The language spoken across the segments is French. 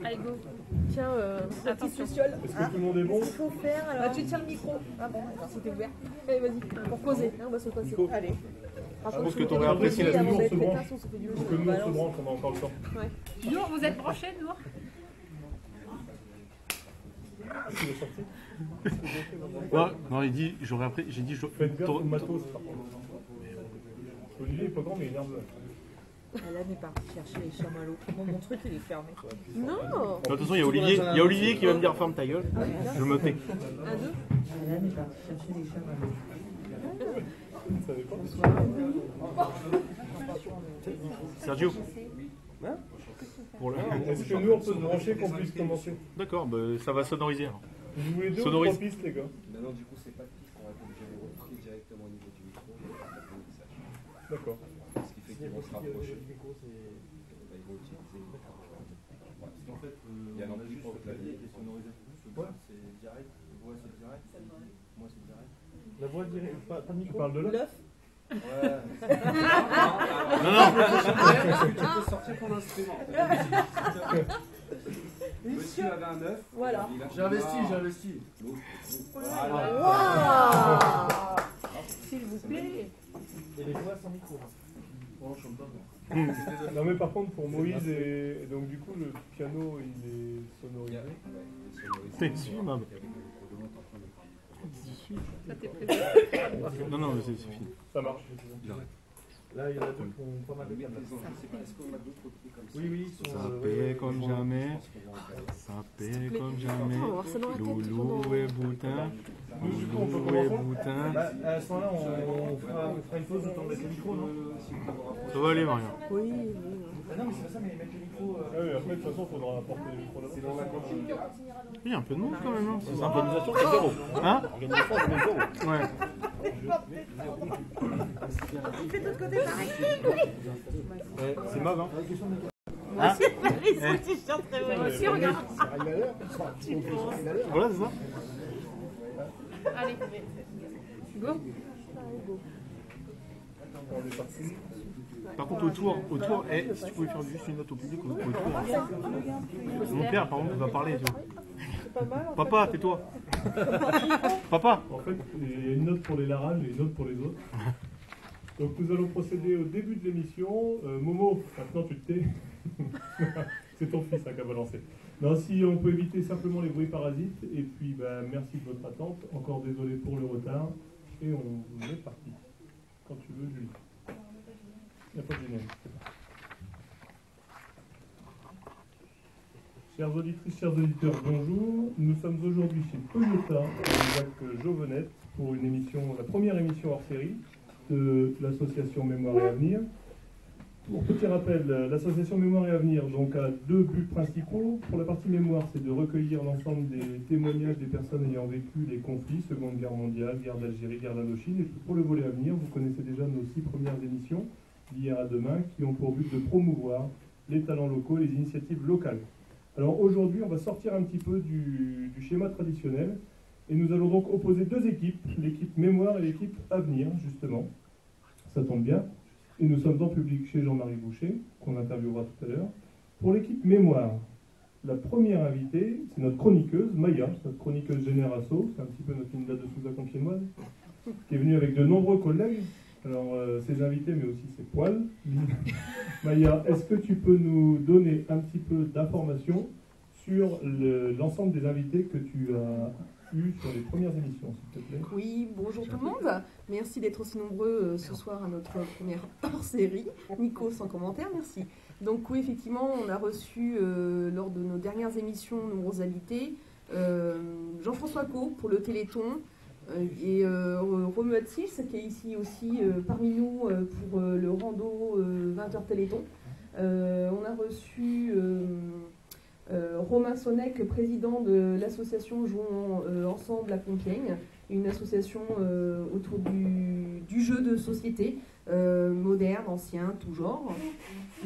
Allez, go. Tiens, Attention. Est-ce que tout le monde est bon? Qu'est-ce qu'il faut faire alors? Bah, tu tiens le micro. Ah bon, d'accord, c'était ouvert. Allez, vas-y, pour causer, hein, on va se passer. Nico. Allez. Je pense que tu aurais apprécié la avant vidéo, on d'être se branche. pétasse, on se fait du Pour jeu, que nous, on se balance. branche, on a encore le temps. Ouais. Nour, vous êtes branchés, Nour? Tu veux sortir? Ouais, non, il dit, j'aurais appris, j'ai dit, Faites gaffe au matos, par contre. Olivier est pas grand, mais il est nerveux. Elle n'est pas chercher les chamallows. Bon, mon truc, il est fermé. Non. De toute façon, il y a Olivier qui va me dire ferme ta gueule. Je me tais. Un, deux. Elle n'est pas chercher les chamallows. Vous ne savez pas? Sergio. Pour le... Est-ce que nous, on peut se brancher qu'on puisse commencer? D'accord, bah, ça va sonoriser. Alors. Vous voulez deux ou Sonorise. 3 pistes, les gars? Maintenant, du coup, c'est pas de piste, on va être obligé de rentrer directement au niveau du micro et on va faire le mixage. D'accord. Ce qui fait qu'ils vont se rapprocher. Ils vont utiliser. Parce qu'en fait, il y a l'ampli pour le clavier qui est sonorisé. C'est direct, voix c'est direct, moi c'est direct. La voix direct, pas de micro? Tu parles de l'œuf? L'œuf. Ouais. Non. Est-ce que tu peux sortir ton instrument? Monsieur avait un œuf. Voilà. J'ai investi. Waouh. S'il vous plaît. Et les voix sans micro? Non mais par contre pour Moïse et donc du coup le piano il est sonorisé. T'es su, maman. Ça t'est prévu. Non, mais c'est fini. Ça marche. Là il y en a deux qui ont pas mal de câbles. Est-ce qu'on a d'autres trucs comme ça? Oui, Ça paie comme jamais. Ça paie comme jamais. On va voir ça dans la tête. Loulou et boutin. Loulou et boutin. À ce moment-là on fera une pause, le temps de mettre le micro, non? Ça va aller, Maria. Oui. Non mais c'est pas ça, mais mettre le micro... Ah oui, après de toute façon il faudra apporter le micro là. C'est dans la cantine. Il y a un peu de monde quand même. Hein. C'est sympa. Organisation c'est zéro. Hein? Organisation c'est zéro. Ouais. On fait de l'autre côté pareil. C'est mauve, hein? Moi aussi, Paris, son t-shirt très beau. Moi aussi, regarde. Voilà, c'est ça. Allez, go. On est parti. Par contre, autour, si tu pouvais faire juste une note au public, autour. Mon père, par exemple, va parler. Tu vois. Papa, tais-toi. Papa. En fait, il y a une note pour les Larages et une autre pour les autres. Donc nous allons procéder au début de l'émission. Momo, maintenant tu te tais. C'est ton fils qui a balancé. Non, si on peut éviter simplement les bruits parasites. Et puis, merci de votre attente. Encore désolé pour le retard. Et on est parti. Quand tu veux, Julie. Il n'y a pas de générique. Chères auditrices, chers auditeurs, bonjour. Nous sommes aujourd'hui chez Toyota, avec Jacques Jovenette, pour une émission, la première émission hors série de l'association Mémoire et Avenir. Pour petit rappel, l'association Mémoire et Avenir donc, a deux buts principaux. Pour la partie mémoire, c'est de recueillir l'ensemble des témoignages des personnes ayant vécu les conflits, Seconde Guerre mondiale, guerre d'Algérie, guerre d'Indochine. Et puis pour le volet Avenir, vous connaissez déjà nos 6 premières émissions, d'hier à demain, qui ont pour but de promouvoir les talents locaux et les initiatives locales. Alors aujourd'hui, on va sortir un petit peu du schéma traditionnel et nous allons donc opposer deux équipes, l'équipe Mémoire et l'équipe Avenir, justement. Ça tombe bien. Et nous sommes en public chez Jean-Marie Boucher, qu'on interviewera tout à l'heure. Pour l'équipe Mémoire, la première invitée, c'est notre chroniqueuse, Maya, notre chroniqueuse Générasso, c'est un petit peu notre Linda de Souza confirmoise, qui est venue avec de nombreux collègues. Alors, ses invités, mais aussi ses poils. Maya, est-ce que tu peux nous donner un petit peu d'informations sur l'ensemble des invités que tu as eus sur les premières émissions, s'il te plaît? Oui, bonjour tout le monde. Merci d'être aussi nombreux ce soir à notre première hors-série. Nico, sans commentaire, merci. Donc oui, effectivement, on a reçu lors de nos dernières émissions nombreuses invités. Jean-François Co pour le Téléthon. Et Romuald Sils qui est ici aussi parmi nous pour le rando 20h Téléthon. On a reçu Romain Sonnec, président de l'association Jouons Ensemble à Compiègne, une association autour du jeu de société, moderne, ancien, tout genre.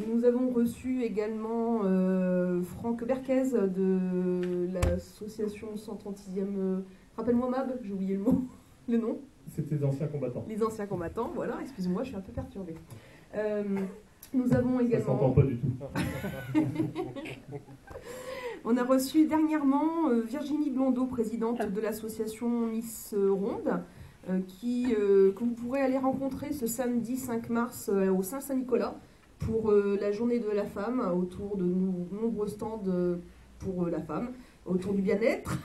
Nous avons reçu également Franck Berquez de l'association 136e... Rappelle-moi Mab, j'ai oublié le nom. C'était les anciens combattants. Les anciens combattants, voilà, excuse-moi, je suis un peu perturbée. Nous avons également... Ça s'entend pas du tout. On a reçu dernièrement Virginie Blondeau, présidente de l'association Miss Ronde, que vous pourrez aller rencontrer ce samedi 5 mars au Saint-Nicolas pour la journée de la femme, autour de nombreux stands pour la femme, autour du bien-être,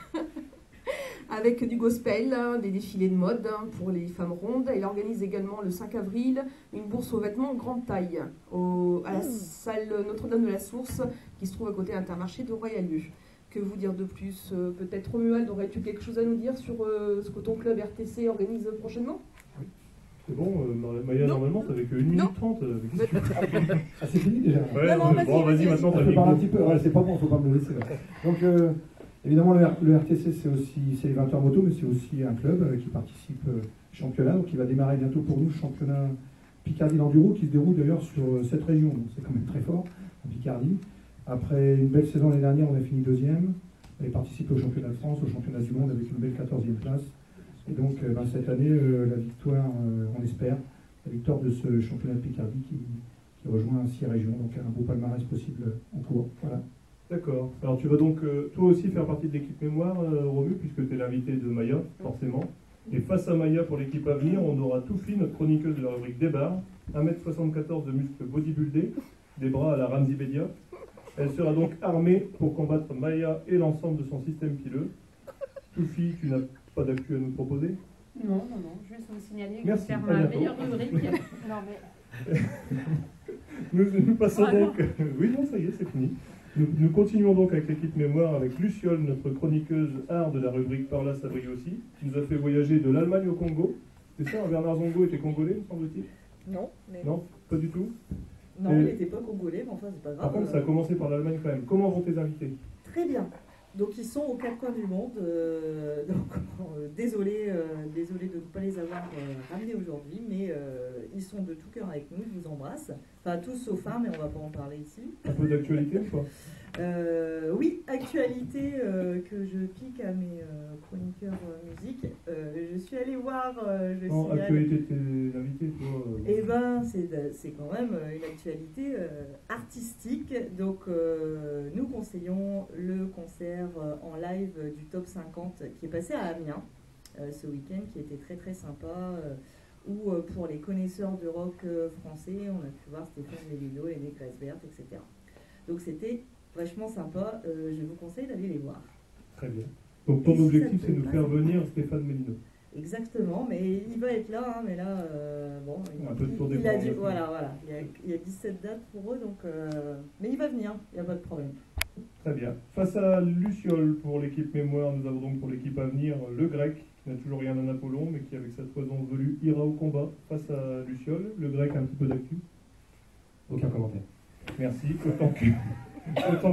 avec du gospel, des défilés de mode pour les femmes rondes. Elle organise également le 5 avril une bourse aux vêtements grande taille à la salle Notre-Dame de la Source qui se trouve à côté de l'Intermarché de Royalieu. Que vous dire de plus? Peut-être Romuald, aurais-tu quelque chose à nous dire sur ce que ton club RTC organise prochainement? C'est bon, Maya, normalement, t'avais que 1 minute 30. Ah, c'est fini déjà. Ouais, bon, vas-y, maintenant, t'as le micro. Un petit peu, ouais, c'est pas bon, faut pas me le laisser. Donc, évidemment, le RTC, c'est les 20 heures moto, mais c'est aussi un club qui participe au championnat. Donc, il va démarrer bientôt pour nous le championnat Picardie d'enduro qui se déroule d'ailleurs sur cette région. Donc, c'est quand même très fort, en Picardie. Après une belle saison l'année dernière, on a fini 2e. On a participé au championnat de France, au championnat du monde avec une belle 14e place. Et donc, cette année, la victoire, on espère, la victoire de ce championnat de Picardie qui rejoint 6 régions. Donc, un beau palmarès possible en cours. Voilà. D'accord. Alors, tu vas donc toi aussi faire partie de l'équipe mémoire, Romu, puisque tu es l'invité de Maya, forcément. Et face à Maya, pour l'équipe à venir, on aura Toufi, notre chroniqueuse de la rubrique Débarre, 1m74 de muscles bodybuildés, des bras à la Ramzi Bedia. Elle sera donc armée pour combattre Maya et l'ensemble de son système pileux. Toufi, tu n'as pas d'actu à nous proposer? Non, juste vous signaler que Merci, je vais faire à ma bientôt. meilleure rubrique. Non, mais... Nous passons donc... Oui, non, ça y est, c'est fini. Nous continuons donc avec l'équipe mémoire, avec Luciole, notre chroniqueuse art de la rubrique Parla Sabri aussi, qui nous a fait voyager de l'Allemagne au Congo. C'est ça, Bernard Zongo était congolais, me semble-t-il? Non, mais Non, pas du tout. non, il n'était pas congolais, mais enfin, c'est pas grave. Par contre, ça a commencé par l'Allemagne quand même. Comment vont tes invités? Très bien. Donc, ils sont aux quatre coins du monde. Désolé de ne pas les avoir ramenés aujourd'hui, mais ils sont de tout cœur avec nous. Je vous embrasse. Enfin, tous sauf un, mais on ne va pas en parler ici. Un peu d'actualité ou pas? Oui, actualité que je pique à mes chroniqueurs musique. Je suis allée voir. Non, actualité de tes invités, toi. Eh ben, c'est quand même une actualité artistique. Donc, nous conseillons le concert en live du Top 50 qui est passé à Amiens ce week-end, qui était très très sympa. Où pour les connaisseurs de rock français, on a pu voir Stéphane Melillo, Aimé Cresbert, etc. Donc, c'était vachement sympa. Je vous conseille d'aller les voir. Très bien. Donc, ton objectif, c'est de nous faire venir Stéphane Melillo. Exactement, mais il va être là, hein, mais là, bon, Un peu de tour des il a bras, dit, ouais. voilà, il y a 17 dates pour eux, donc, mais il va venir, il n'y a pas de problème. Très bien. Face à Luciole pour l'équipe mémoire, nous avons donc pour l'équipe à venir le grec, qui n'a toujours rien d'un Apollon, mais qui avec sa toison velue ira au combat face à Luciole. Le grec a un petit peu d'actu. Aucun commentaire. Merci, autant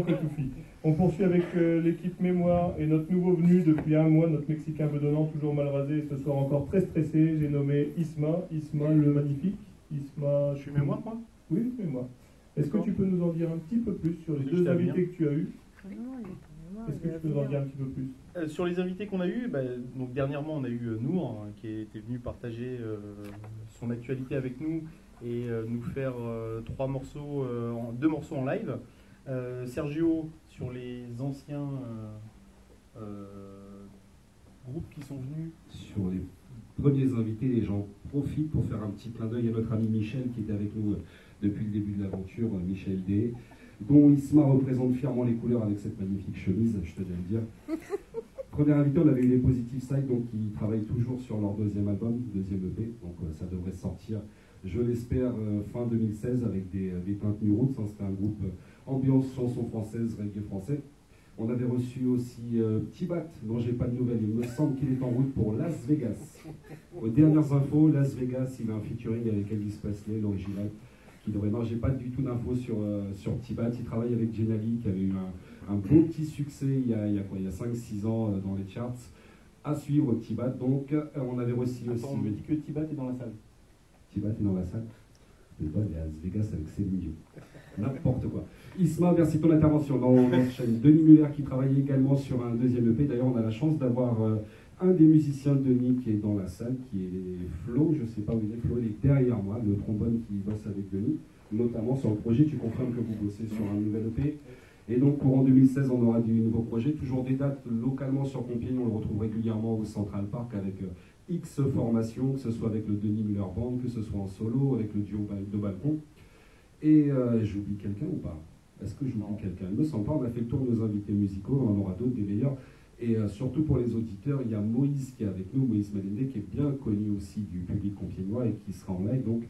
que tout fit. On poursuit avec l'équipe mémoire et notre nouveau venu depuis un mois, notre Mexicain bedonnant, toujours mal rasé et ce soir encore très stressé. J'ai nommé Isma le magnifique. Isma, Je suis mémoire, moi? Oui, mémoire. Est-ce que tu peux nous en dire un petit peu plus sur les deux invités que tu as eus? Est-ce que tu peux nous en dire un petit peu plus? Sur les invités qu'on a eus, donc dernièrement on a eu Nour qui était venu partager son actualité avec nous et nous faire deux morceaux en live. Sergio sur les anciens groupes qui sont venus. Sur les premiers invités, les gens profitent pour faire un petit clin d'œil à notre ami Michel qui était avec nous depuis le début de l'aventure, Michel D, dont Isma représente fièrement les couleurs avec cette magnifique chemise, je tenais à le dire. Premier invité, on avait eu les Positive Side, donc qui travaillent toujours sur leur deuxième album, deuxième EP, donc ça devrait sortir, je l'espère, fin 2016 avec des teintes New Roots, hein, c'était un groupe ambiance chanson française, reggae français. On avait reçu aussi Tibat, dont j'ai pas de nouvelles, il me semble qu'il est en route pour Las Vegas. Aux dernières infos, Las Vegas, il a un featuring avec Elvis Presley, l'original, qui devrait... Non, j'ai pas du tout d'infos sur Tibat, il travaille avec Jenali, qui avait eu un beau petit succès il y a 5-6 ans dans les charts. À suivre Tibat, donc on avait reçu aussi... Attends, on me dit que Tibat est dans la salle. Tibat est dans la salle. Mais bon, il est à Las Vegas avec Céline Dion. N'importe quoi. Isma, merci de ton intervention. Dans notre chaîne, Denis Muller qui travaille également sur un deuxième EP. D'ailleurs, on a la chance d'avoir un des musiciens de Denis qui est dans la salle, qui est Flo. Je ne sais pas où il est. Flo, il est derrière moi, le trombone qui bosse avec Denis, notamment sur le projet. Tu confirmes que vous bossez sur un nouvel EP. Et donc, courant 2016, on aura du nouveau projet, toujours des dates localement sur Compiègne. On le retrouve régulièrement au Central Park avec X formations, que ce soit avec le Denis Muller Band, que ce soit en solo, avec le duo de Balcon. Et j'oublie quelqu'un ou pas? Est-ce que j'oublie quelqu'un? Il me semble pas. On a fait le tour de nos invités musicaux, on en aura d'autres, des meilleurs. Et surtout pour les auditeurs, il y a Moïse qui est avec nous, Moïse Malendé, qui est bien connu aussi du public compiègnois et qui sera en live. Donc,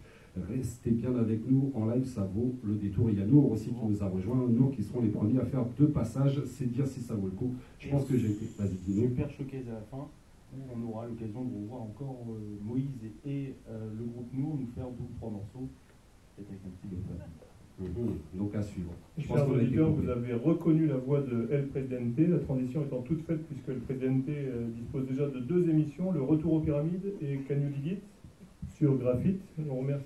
restez bien avec nous en live, ça vaut le détour. Il y a Nour aussi qui nous a rejoint, Nour qui seront les premiers à faire 2 passages, c'est dire si ça vaut le coup. Je pense que j'ai été, vas-y, dis-nous. Super showcase à la fin, où on aura l'occasion de revoir encore Moïse et le groupe Nour nous faire 2 ou 3 morceaux, peut-être avec un petit peu. Donc à suivre. Chers auditeurs, vous avez reconnu la voix de El Presidente, la transition étant toute faite puisque El Presidente dispose déjà de 2 émissions, Le Retour aux Pyramides et Can You Dig It sur Graphite. On remercie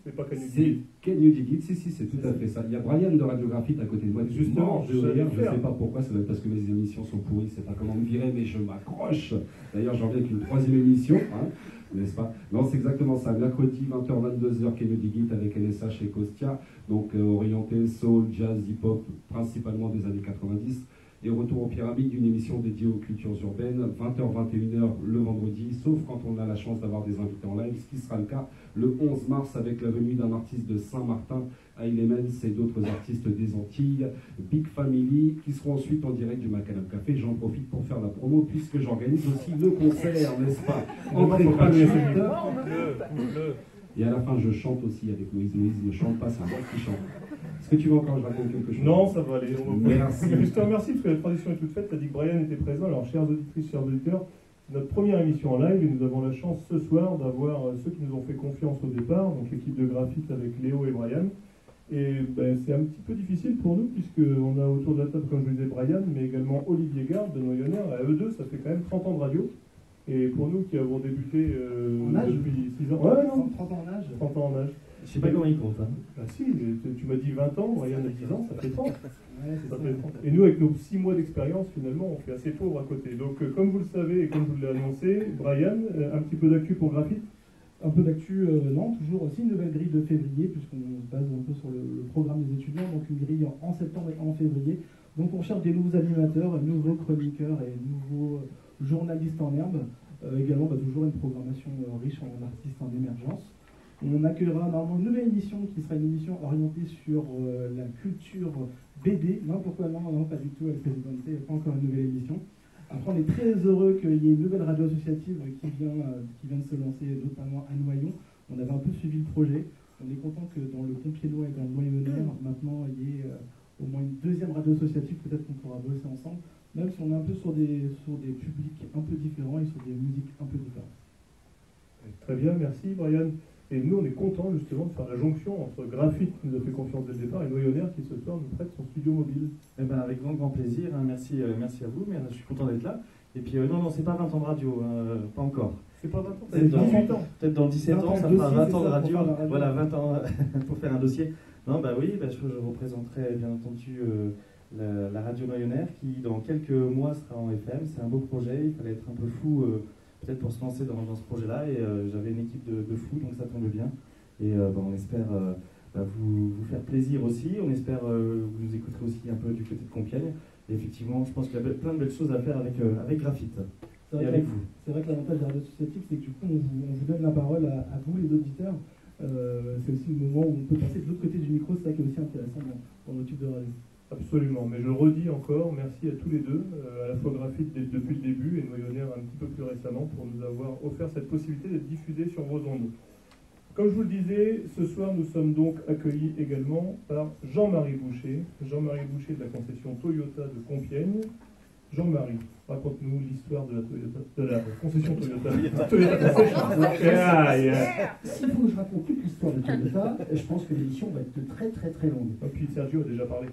c'est pas Can You Dig It. C'est Can You Dig It, si, c'est tout à fait ça. Il y a Brian de Radio Graphite à côté de moi. Justement, je ne sais pas pourquoi, ça doit être parce que mes émissions sont pourries, c'est pas comment me virer, mais je m'accroche. D'ailleurs, j'en viens avec une 3e émission, hein, n'est-ce pas? Non, c'est exactement ça. Mercredi, 20h-22h, Can You Dig It avec LSH et Kostia, donc orienté soul, jazz, hip-hop, principalement des années 90. Et Retour aux Pyramides, une émission dédiée aux cultures urbaines, 20h-21h le vendredi, sauf quand on a la chance d'avoir des invités en live, ce qui sera le cas le 11 mars avec la venue d'un artiste de Saint-Martin, Ailemens et d'autres artistes des Antilles, Big Family, qui seront ensuite en direct du Macadam Café. J'en profite pour faire la promo puisque j'organise aussi le concert, n'est-ce pas? Entrée gratuite. Et à la fin, je chante aussi avec Moïse. Moïse ne chante pas, c'est moi qui chante. Est-ce que tu veux encore que je raconte quelque chose? Non, ça va aller. Merci. Je te remercie parce que la tradition est toute faite. Tu as dit que Brian était présent. Alors, chères auditrices, chers auditeurs, c'est notre première émission en live et nous avons la chance ce soir d'avoir ceux qui nous ont fait confiance au départ, donc l'équipe de Graphite avec Léo et Brian. Et c'est un petit peu difficile pour nous puisqu'on a autour de la table, comme je le disais, Brian, mais également Olivier Garde de Noyonnais. À eux deux, ça fait quand même 30 ans de radio. Et pour nous qui avons débuté depuis 6 ans. Ouais, non, 30 ans en âge. 30 ans en âge. Je sais pas comment il compte. Hein. Ah si, tu m'as dit 20 ans, Brian a 10 ans, ça fait 30. Ouais, c'est ça. Fait 30. Et nous, avec nos 6 mois d'expérience, finalement, on fait assez pauvre à côté. Donc, comme vous le savez et comme je vous l'ai annoncé, Brian, un petit peu d'actu pour Graphite. Un peu d'actu, non, toujours aussi une nouvelle grille de février, puisqu'on se base un peu sur le programme des étudiants, donc une grille en septembre et en février. Donc on cherche des nouveaux animateurs, nouveaux chroniqueurs et nouveaux journalistes en herbe. Également, toujours une programmation riche en artistes en émergence. On accueillera normalement une nouvelle émission qui sera une émission orientée sur la culture BD. Non, pourquoi non, pas du tout, avec Présidente, il n'y a pas encore une nouvelle émission. Après, on est très heureux qu'il y ait une nouvelle radio associative qui vient de se lancer, notamment à Noyon. On avait un peu suivi le projet. On est content que dans le Compiègnois et dans le Noyonnais, maintenant, il y ait au moins une 2e radio associative. Peut-être qu'on pourra bosser ensemble, même si on est un peu sur des publics un peu différents et sur des musiques un peu différentes. Très bien, merci Brian. Et nous, on est contents justement de faire la jonction entre Graphite, qui nous a fait confiance dès le départ, et Noyonnais, qui ce soir nous prête son studio mobile. Eh ben, avec grand plaisir, hein. Merci à vous, mais je suis content d'être là. Et puis non, c'est pas 20 ans de radio, pas encore. C'est pas 20 ans, c'est 18 ans. Peut-être dans 17 ans, ça fera 20 ans de radio. Voilà, 20 ans pour faire un dossier. Non, oui, je représenterai bien entendu la radio Noyonnaise qui, dans quelques mois, sera en FM. C'est un beau projet, il fallait être un peu fou peut-être pour se lancer dans ce projet-là. Et j'avais une équipe de fous, donc ça tombe bien. Et on espère vous faire plaisir aussi. On espère vous nous écouterez aussi un peu du côté de Compiègne. Et effectivement, je pense qu'il y a plein de belles choses à faire avec Graphite. Et avec vous. C'est vrai que l'avantage de la radio associative, c'est que du coup, on vous donne la parole à vous, les auditeurs. C'est aussi le moment où on peut passer de l'autre côté du micro. C'est ça qui est aussi intéressant dans nos tubes de radio. Absolument, mais je redis encore, merci à tous les deux, à la fois Graphite depuis le début et Noyonnais un petit peu plus récemment pour nous avoir offert cette possibilité d'être diffusés sur vos ondes. Comme je vous le disais, ce soir nous sommes donc accueillis également par Jean-Marie Boucher de la concession Toyota de Compiègne. Jean-Marie, raconte-nous l'histoire de la concession Toyota. S'il faut que je raconte toute l'histoire de Toyota, je pense que l'émission va être très très très longue. Et puis Sergio a déjà parlé.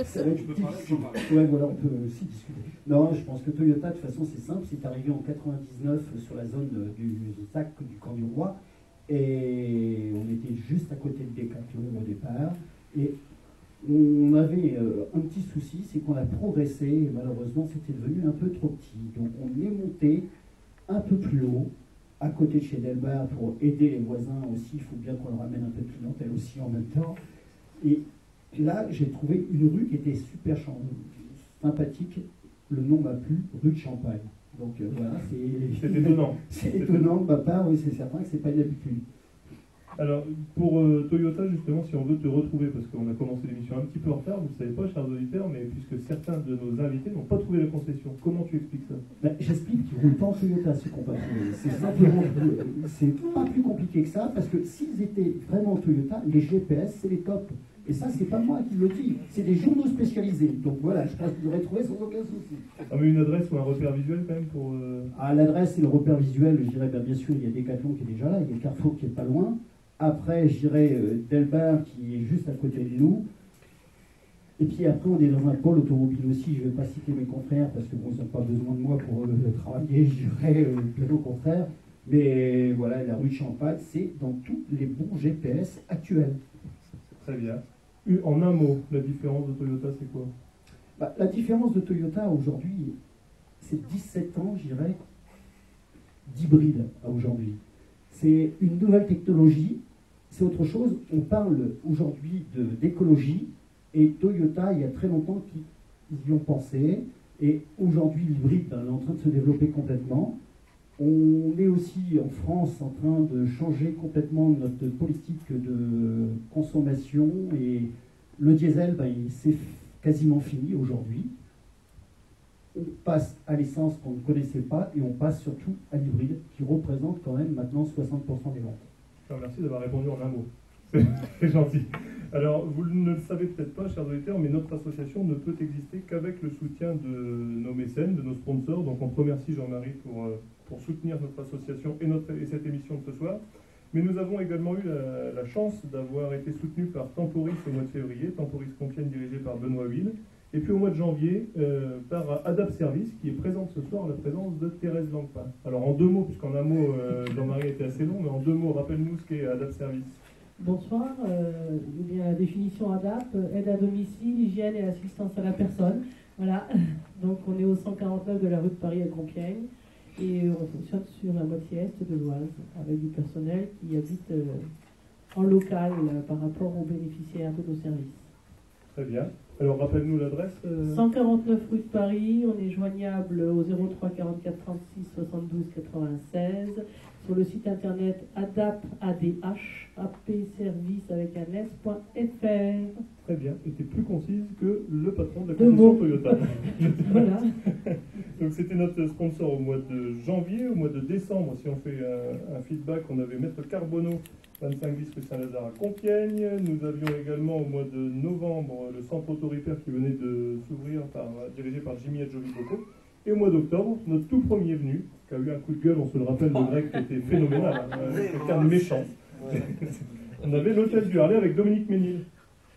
Ça va être difficile. Ouais, voilà, on peut aussi discuter. Non, je pense que Toyota, de toute façon, c'est simple. C'est arrivé en 99 sur la zone du ZAC du Camp du Roi. Et on était juste à côté de Decathlon au départ. Et on avait un petit souci, c'est qu'on a progressé et malheureusement c'était devenu un peu trop petit. Donc on est monté un peu plus haut, à côté de chez Delbar, pour aider les voisins aussi. Il faut bien qu'on leur ramène un peu de clientèle aussi en même temps. Et là, j'ai trouvé une rue qui était super sympathique. Le nom m'a plu, rue de Champagne. Donc voilà, c'est étonnant. C'est étonnant de ma part, oui, c'est certain que c'est pas une habitude. Alors, pour Toyota, justement, si on veut te retrouver, parce qu'on a commencé l'émission un petit peu en retard, vous ne savez pas, chers auditeurs, mais puisque certains de nos invités n'ont pas trouvé la concession, comment tu expliques ça? J'explique qu'ils ne roulent pas en Toyota, ce qu'on va trouver. C'est simplement, c'est pas plus compliqué que ça, parce que s'ils étaient vraiment en Toyota, les GPS, c'est les tops. Et ça, c'est pas moi qui le dis, c'est des journaux spécialisés. Donc voilà, je pense que vous aurez trouvé sans aucun souci. Ah, mais une adresse ou un repère visuel quand même pour... Ah, l'adresse et le repère visuel, je dirais, bien sûr, il y a Decathlon qui est déjà là, il y a Carrefour qui est pas loin. Après, je dirais Delbar qui est juste à côté de nous. Et puis après, on est dans un pôle automobile aussi. Je ne vais pas citer mes confrères parce que bon, ils n'ont pas besoin de moi pour travailler, je dirais plutôt au contraire. Mais voilà, la rue de Champagne, c'est dans tous les bons GPS actuels. Très bien. En un mot, la différence de Toyota, c'est quoi? La différence de Toyota aujourd'hui, c'est 17 ans, je dirais, d'hybride à aujourd'hui. C'est une nouvelle technologie, c'est autre chose. On parle aujourd'hui d'écologie et Toyota, il y a très longtemps qu'ils y ont pensé. Et aujourd'hui, l'hybride est en train de se développer complètement. On est aussi en France en train de changer complètement notre politique de consommation et le diesel, c'est quasiment fini aujourd'hui. On passe à l'essence qu'on ne connaissait pas et on passe surtout à l'hybride qui représente quand même maintenant 60% des ventes. Je vous remercie d'avoir répondu en un mot. C'est gentil. Alors, vous ne le savez peut-être pas, chers auditeurs, mais notre association ne peut exister qu'avec le soutien de nos mécènes, de nos sponsors. Donc, on te remercie, Jean-Marie, pour soutenir notre association et cette émission de ce soir. Mais nous avons également eu la chance d'avoir été soutenus par Temporis au mois de février, Temporis Compiègne dirigé par Benoît Will, et puis au mois de janvier par Adapt Service qui est présente ce soir en la présence de Thérèse Langpin. Alors en deux mots, puisqu'en un mot Jean-Marie était assez long, mais en deux mots, rappelle-nous ce qu'est Adapt Service. Bonsoir, la définition ADAP, aide à domicile, hygiène et assistance à la personne. Voilà, donc on est au 149 de la rue de Paris à Compiègne et on fonctionne sur la moitié est de l'Oise avec du personnel qui habite en local par rapport aux bénéficiaires de nos services. Très bien. Alors rappelle-nous l'adresse. 149 rue de Paris, on est joignable au 03 44 36 72 96. Sur le site internet apservice avec un s.fr. Très bien, et tu es plus concise que le patron de la concession Toyota. Voilà. Donc c'était notre sponsor au mois de janvier. Au mois de décembre, si on fait un feedback, on avait Maître Carbonneau, 25 bis rue Saint-Lazare à Compiègne. Nous avions également au mois de novembre le centre auto-repair qui venait de s'ouvrir, dirigé par Jimmy Adjovicoco. Et au mois d'octobre, notre tout premier venu, qui a eu un coup de gueule, on se le rappelle, le grec qui était phénoménal, quelqu'un de méchant. On avait l'hôtel du Harlay avec Dominique Ménil.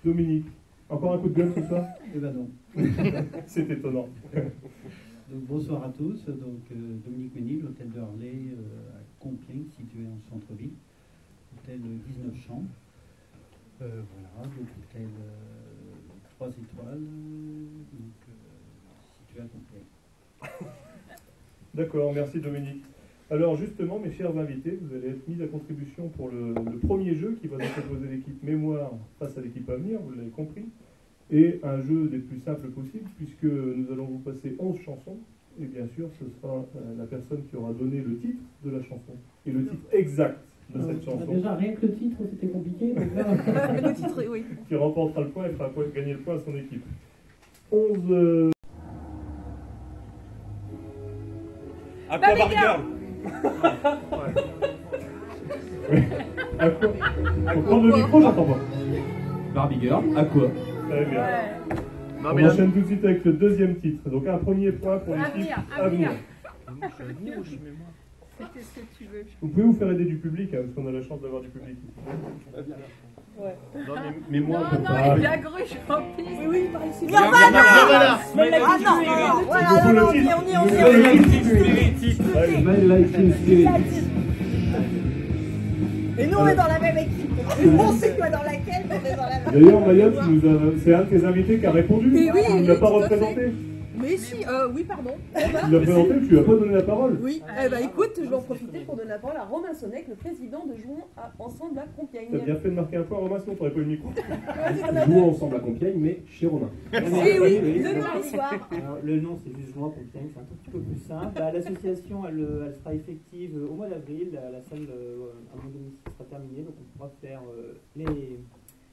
Dominique, encore un coup de gueule comme ça? Eh ben non. C'est étonnant. Donc, bonsoir à tous. Donc, Dominique Ménil, l'hôtel de Harlay à Compiègne, situé en centre-ville. Hôtel 19 chambres. Voilà, donc hôtel 3 étoiles, donc situé à Compiègne. D'accord, merci Dominique. Alors justement, mes chers invités, vous allez être mis à contribution pour le premier jeu qui va donc opposer l'équipe Mémoire face à l'équipe Avenir, vous l'avez compris, et un jeu des plus simples possibles, puisque nous allons vous passer 11 chansons, et bien sûr, ce sera la personne qui aura donné le titre de la chanson, et le titre exact de cette chanson. Déjà, rien que le titre, c'était compliqué. Donc là... le titre, oui. Qui remportera le point et fera gagner le point à son équipe. 11... Aquabar Girl. Aqua. Faut prendre le micro, j'entends pas. Barbie Girl, Aqua. Très bien. On enchaîne tout de suite avec le deuxième titre. Donc un premier point pour l'équipe Avenir. C'était ce que tu veux. Vous pouvez vous faire aider du public, hein, parce qu'on a la chance d'avoir du public. Ouais. Non, mais moi, non, il est bien gruche, en plus. Oui, par ici. Viens, voilà. Ah non, voilà, on y est. Et nous, on est dans la même équipe. On sait quoi dans laquelle, mais on est dans la même. D'ailleurs, Mayotte, c'est un de tes invités qui a répondu. Mais oui, il ne l'a pas représenté. Mais si, oui, pardon. Tu l'as présenté, tu lui as pas donné la parole. Oui, écoute, je vais en profiter pour donner la parole à Romain Sonnec, le président de Jouons Ensemble à Compiègne. T'as bien fait de marquer un point, Romain, sinon t'aurais pas eu le micro. Jouons ensemble à Compiègne, mais chez Romain. Oui, le mardi soir. Alors, le nom, c'est juste Jouons à Compiègne, c'est un tout petit peu plus simple. Bah, l'association, elle sera effective au mois d'avril. La salle à mon domicile sera terminée, donc on pourra faire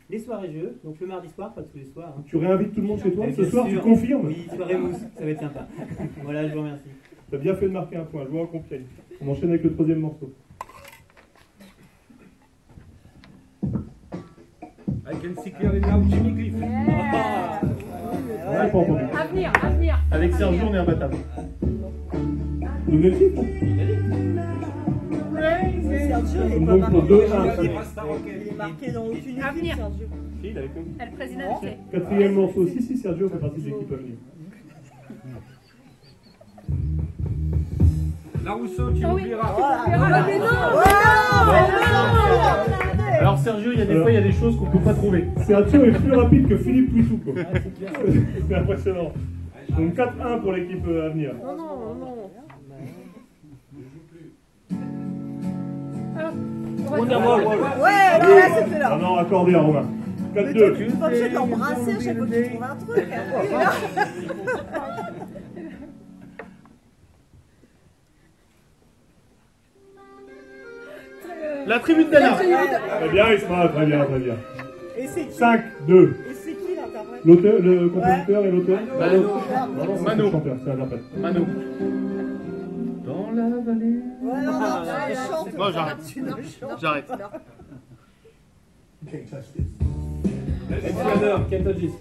les soirées jeux. Donc le mardi soir, pas tous les soirs. Hein. Tu réinvites tout le monde chez toi ce Bien soir, sûr. tu confirmes? Oui, soirée mousse, ça va être sympa. Voilà, je vous remercie. T'as bien fait de marquer un point, Jouons à Compiègne. On enchaîne avec le troisième morceau. I can see clearly now Jimmy Cliff. Ouais, pas entendu. Avenir. Avec Sergio, on est imbattable. Donnez le titre. Sergio, il est pas Donc marqué. pour 2-1. Il est marqué dans aucune équipe, Avenir. Sergio. Si, il est avec nous. Elle présidente. Quatrième morceau. Si, Sergio fait partie de l'équipe à venir. La Rousseau, tu m'oublieras. Mais non. Alors Sergio, il y a des fois, il y a des choses qu'on peut pas trouver. Sergio est plus rapide que Philippe Pouitou, quoi. C'est impressionnant. Donc 4-1 pour l'équipe à venir. Non. Ouais, là, c'était là. Ah non, accordé à Romain. Mais tu 4-2. n'es pas obligé de l'embrasser à chaque fois que tu trouves un truc. La tribune d'Anna. Très bien, Isma, très bien. Et c'est qui 5-2. Et c'est qui l'interprète? L'auteur, le compositeur et l'auteur? Mano. Non, c'est Mano. le chanteur, c'est l'interprète. Mano. Dans la vallée. Ouais, non, tu chantes. Bon, j'arrête. J'arrête. Escalader, Kentojis.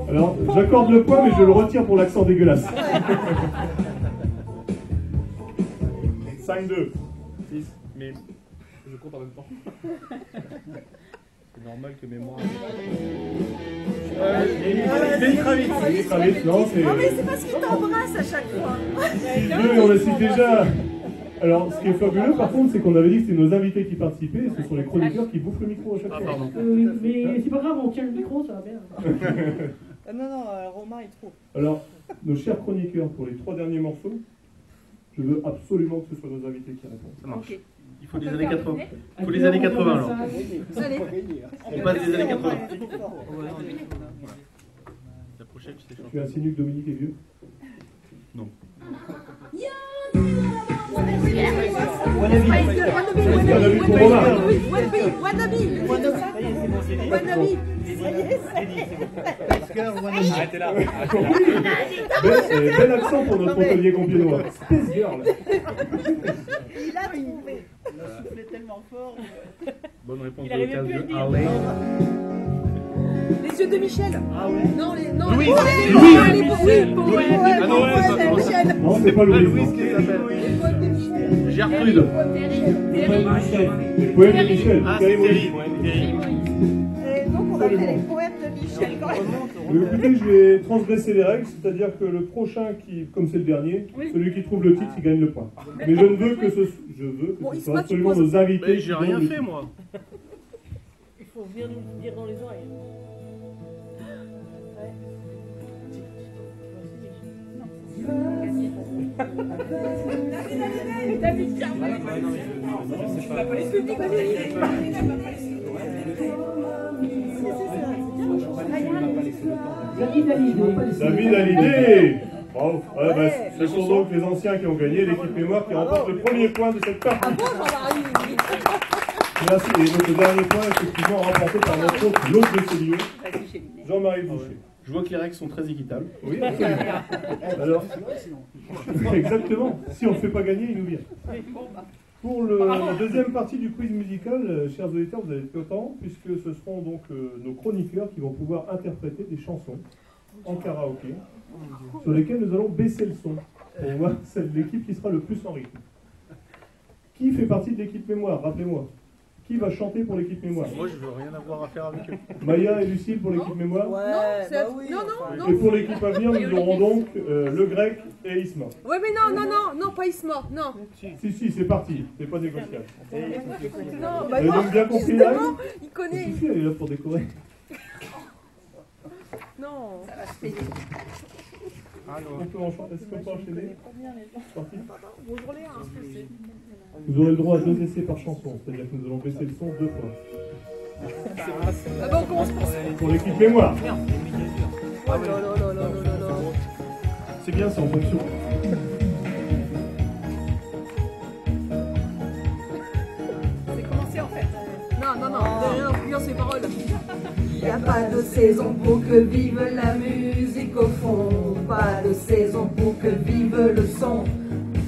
Alors, j'accorde le point, mais je le retire pour l'accent dégueulasse. 5-2. 6, mais je compte en même temps. C'est normal que mémoire. Très vite, non, c'est... Non, mais c'est parce qu'il t'embrasse à chaque fois. 6-2, on a cité déjà. Alors, ce qui est fabuleux, par contre, c'est qu'on avait dit que c'était nos invités qui participaient, et ce sont les chroniqueurs qui bouffent le micro à chaque fois. Mais c'est pas grave, on tient le micro, ça va bien. Non, Romain, il trouve. Alors, nos chers chroniqueurs, pour les 3 derniers morceaux, je veux absolument que ce soit nos invités qui répondent. Ça marche. Ok. Il faut des années 80. Il faut les années 80 alors. Allez. On passe des années 80. La prochaine, tu sais Tu insinues que Dominique est vieux? Non. Arrêtez là. Bel accent pour notre hôtelier compiénois. Space Girl. Il a trouvé. Il a soufflé tellement fort. Bonne réponse Il de arrivait l'hôtel plus à le de dire. Harley. Les yeux de Michel. Ah ouais. Non, Louise. Ah non, Non, c'est pas Louise. Louise qui s'appelle. Gertrude. Les poèmes de Michel. Ah, c'est Thierry. Et donc, on a fait les poèmes de Michel quand même. Écoutez, je vais transgresser les règles, c'est-à-dire que le prochain qui, comme c'est le dernier, celui qui trouve le titre, il gagne le point. Mais je ne veux que ce soit absolument nos invités. Mais j'ai rien qui donnent le fait titre. moi. Il faut venir nous le dire dans les oreilles. David Hallyday. Bravo. Ouais, bah, ce sont donc les anciens qui ont gagné, l'équipe mémoire qui remporte le premier point de cette partie. Merci. Et notre dernier point, effectivement, remporté par notre autre, l'autre de ce lieu, Jean-Marie Boucher. Je vois que les règles sont très équitables. Oui, absolument. Alors, exactement. Si on ne le fait pas gagner, il nous vient. Pour la deuxième partie du quiz musical, chers auditeurs, vous avez été autant, puisque ce seront donc nos chroniqueurs qui vont pouvoir interpréter des chansons en karaoké, sur lesquelles nous allons baisser le son, pour voir celle de l'équipe qui sera le plus en rythme. Qui fait partie de l'équipe mémoire? Rappelez-moi. Qui va chanter pour l'équipe mémoire? Moi, je veux rien avoir à faire avec eux. Maya et Lucille pour l'équipe mémoire? Non, Et pour l'équipe à venir, nous aurons donc le grec et Isma. Ouais, mais non, pas Isma, non. Si, c'est parti, c'est pas négociable. Non, Vous avez donc bien compris la règle? il connaît. Si, elle est là pour décorer. Non, ça va se payer. Est-ce qu'on peut enchaîner? Parti. Bonjour Léa. Vous aurez le droit à 2 essais par chanson, c'est-à-dire que nous allons baisser le son 2 fois. Ah bah on commence pour l'équipe mémoire. Oh là là là là là là. C'est bien, c'est en fonction. C'est commencé en fait. Non, regarde ces paroles. Il n'y a pas de saison pour que vive la musique au fond. Pas de saison pour que vive le son.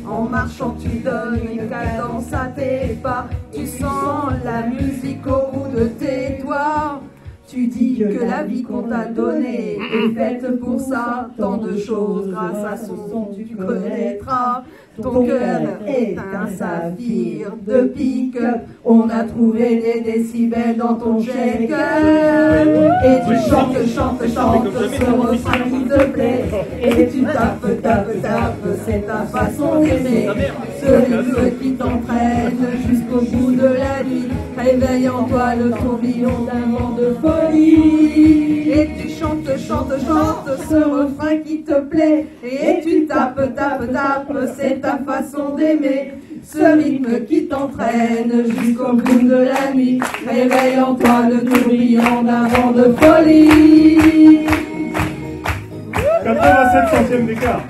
En marchant tu donnes une cadence à tes pas. Tu sens la musique au bout de tes doigts. Tu dis que la vie qu'on t'a donnée est faite pour ça. Tant de choses grâce à son son tu connaîtras. Ton cœur est un saphir de pick-up. On a trouvé des décibels dans ton shaker. Et tu chantes ce refrain qui te plaît. Et tu tapes, c'est ta façon d'aimer. Ce rythme qui t'entraîne jusqu'au bout de la nuit. Réveille en toi le tourbillon d'un vent de folie. Et tu chantes ce refrain qui te plaît. Et tu tapes, c'est ta façon d'aimer. Ce rythme qui t'entraîne jusqu'au bout de la nuit. Réveille en toi le tourbillon d'un vent de folie. 87 centièmes d'écart.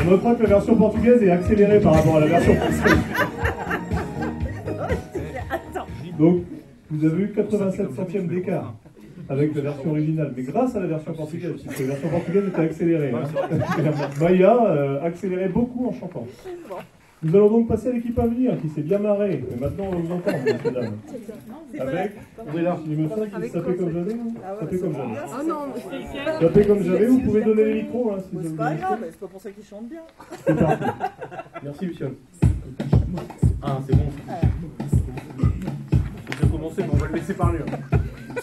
On notera que la version portugaise est accélérée par rapport à la version française. Donc, vous avez eu 87 centièmes d'écart avec la version originale, mais grâce à la version portugaise, puisque la version portugaise était accélérée. Hein. Maya accélérait beaucoup en chantant. Nous allons donc passer à l'équipe à venir, qui s'est bien marrée. Mais maintenant, on vous entend, messieurs dames. Avec, il me semble qu'il s'appelait comme j'avais, non? S'appelait comme j'avais. Ah non, S'appelait comme j'avais, vous pouvez donner les micros. Hein, si c'est pas grave, mais c'est pas pour ça qu'il chante bien. C'est parfait. Merci, Michel. Ah, c'est bon. Je vais commencer, mais on va le laisser parler.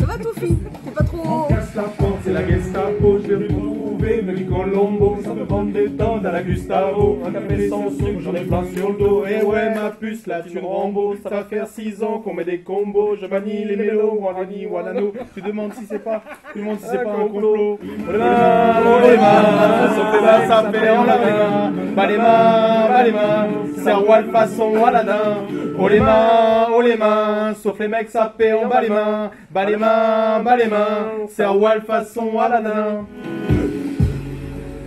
ça va Tofi? C'est pas trop... Casse la porte, c'est la Gestapo, je vais retrouver Melly Colombo, ça me vend des temps à la Gustavo, un café sans sucre, j'en ai plein sur le dos, et ouais ma puce, là tu me Rambo, ça va faire 6 ans qu'on met des combos, je manie les mélos, Walani, Walano, tu demandes si c'est pas un complot, oh les mains, sauf les mains, ça fait en la main, bas les mains, serre-moi le façon Aladin, oh les mains, sauf les mecs, ça fait en bas les mains, serre-moi le façon Aladin.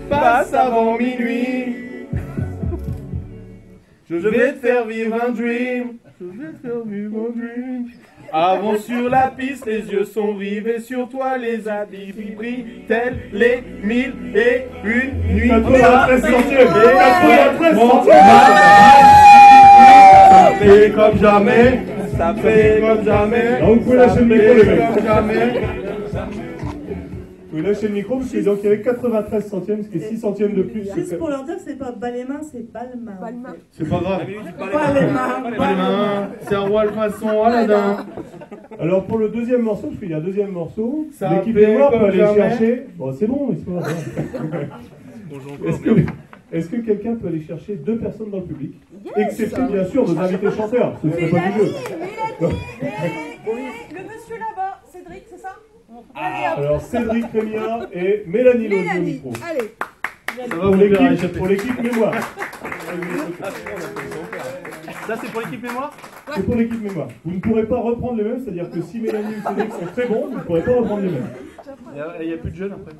Passe avant minuit, je vais te faire vivre un dream. Avant sur la piste, les yeux sont rivés sur toi, les habits brillent, tels les 1001 nuits. 93 centièmes, 93 centièmes. Ça fait comme jamais, ça fait comme jamais. Non, vous pouvez lâcher le micro, les mecs. Comme jamais. Vous pouvez lâcher le micro parce qu'il y avait 93 centièmes, ce qui est 6 centièmes de plus. Juste pour leur dire que c'est pas Balmain, c'est Balmain. C'est pas grave. Balmain, c'est un roi le façon Aladin. Alors pour le deuxième morceau, parce qu'il y a un deuxième morceau, Ça l'équipe fait mémoire peut comme aller jamais. chercher. Bon, c'est bon, mais c'est pas grave. Est-ce que quelqu'un peut aller chercher 2 personnes dans le public, excepté bien sûr nos invités chanteurs, ce ne serait pas du jeu. Le monsieur là-bas, Cédric, c'est ça? Alors Cédric Rémia et Mélanie Lozzi au micro. Allez. Ça va, vous verrez. Pour l'équipe mémoire. Ça, c'est pour l'équipe mémoire? C'est pour l'équipe mémoire. Vous ne pourrez pas reprendre les mêmes, c'est-à-dire que si Mélanie ou Cédric sont très bons, vous ne pourrez pas reprendre les mêmes. Il n'y a plus de jeunes après.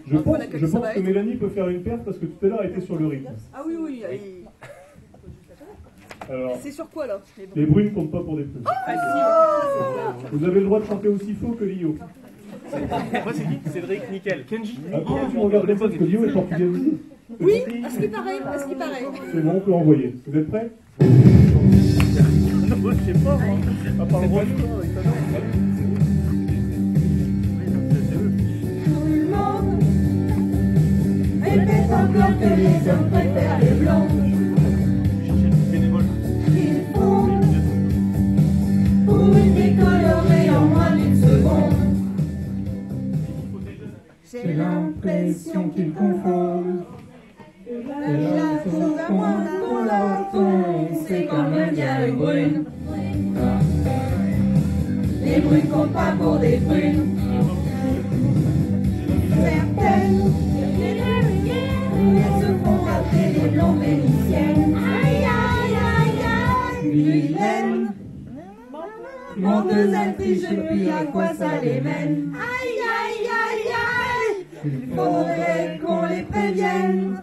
Je pense que Mélanie peut faire une perte parce que tout à l'heure elle était sur le rythme. Ah oui, oui, allez. Alors, C'est sur quoi là? les brunes comptent pas pour des plus. Vous avez le droit de chanter aussi faux que Lio. Moi, c'est qui? Cédric, nickel. Kenji? Ah, tu regardes les parce que Lio est portugais aussi. Oui, à ce qui paraît, C'est bon, on peut envoyer. Vous êtes prêts? Je sais pas, moi. À part le droit du temps, avec ta norme. Répète encore que les hommes préfèrent les blancs. Ils font pour une décolorée en moins d'une seconde. J'ai l'impression qu'ils confondent. La chose à moi pour la retombe, c'est quand même bien une brune. brunes comptent pas pour des prunes. Certaines, elles se font appeler des blondes vénitiennes. Aïe aïe aïe aïe, vilaine. Menteuse, elles trichent, puis à quoi ça les mène? Aïe aïe aïe aïe, il faudrait qu'on les prévienne.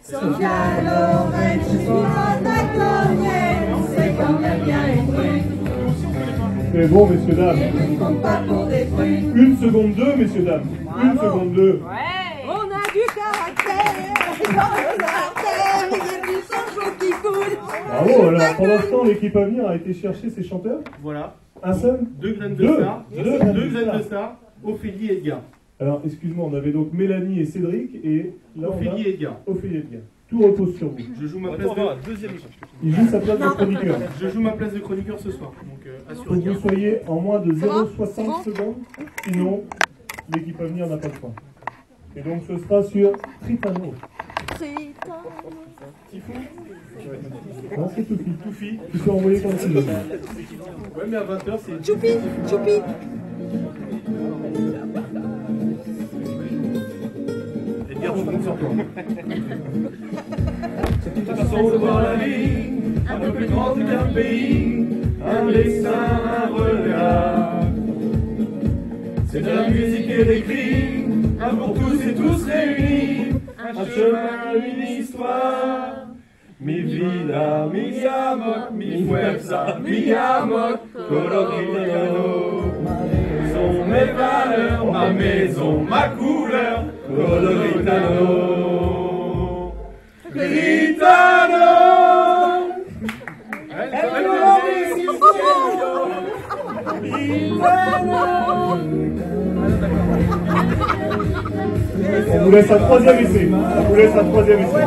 Sophia Loren, je suis rotacorienne, c'est quand même bien une brune. C'est bon, messieurs, dames. Les brunes comptent pas pour des prunes. 1 seconde 2, messieurs, dames. 1 seconde 2. On a du caractère, dans les artères, il y a du sang chaud qui coule. Bravo, alors pour l'instant, l'équipe à venir a été chercher ses chanteurs. Voilà. Un seul? 2 graines de star. 2 graines de star. Ophélie et Edgar. Alors, excuse-moi, on avait donc Mélanie et Cédric, et là, Ophélie et Edgar. Ophélie et Edgar. Tout repose sur vous. Je joue ma place de... Il joue sa place de chroniqueur. Je joue ma place de chroniqueur ce soir. Donc, Faut que vous soyez en moins de 0,60 secondes, sinon l'équipe à venir n'a pas le point. Et donc ce sera sur Tritano. Tifou. Non, c'est Toufi. Toufi. Tu peux envoyer quand tu veux. Ouais, mais à 20h, c'est... Choupi, choupi. Edgar, je compte sur toi. Sauve la vie, un peu plus grand qu'un pays, un dessin, un regard. C'est de la musique et des cris, un pour tous et tous réunis, un chemin, une histoire. Mi vida, mi amor, mi fuerza, mi amor, colorito. Sont mes valeurs, ma maison, ma couleur, coloritano. Gritano, On vous laisse un troisième essai. On vous laisse un troisième essai.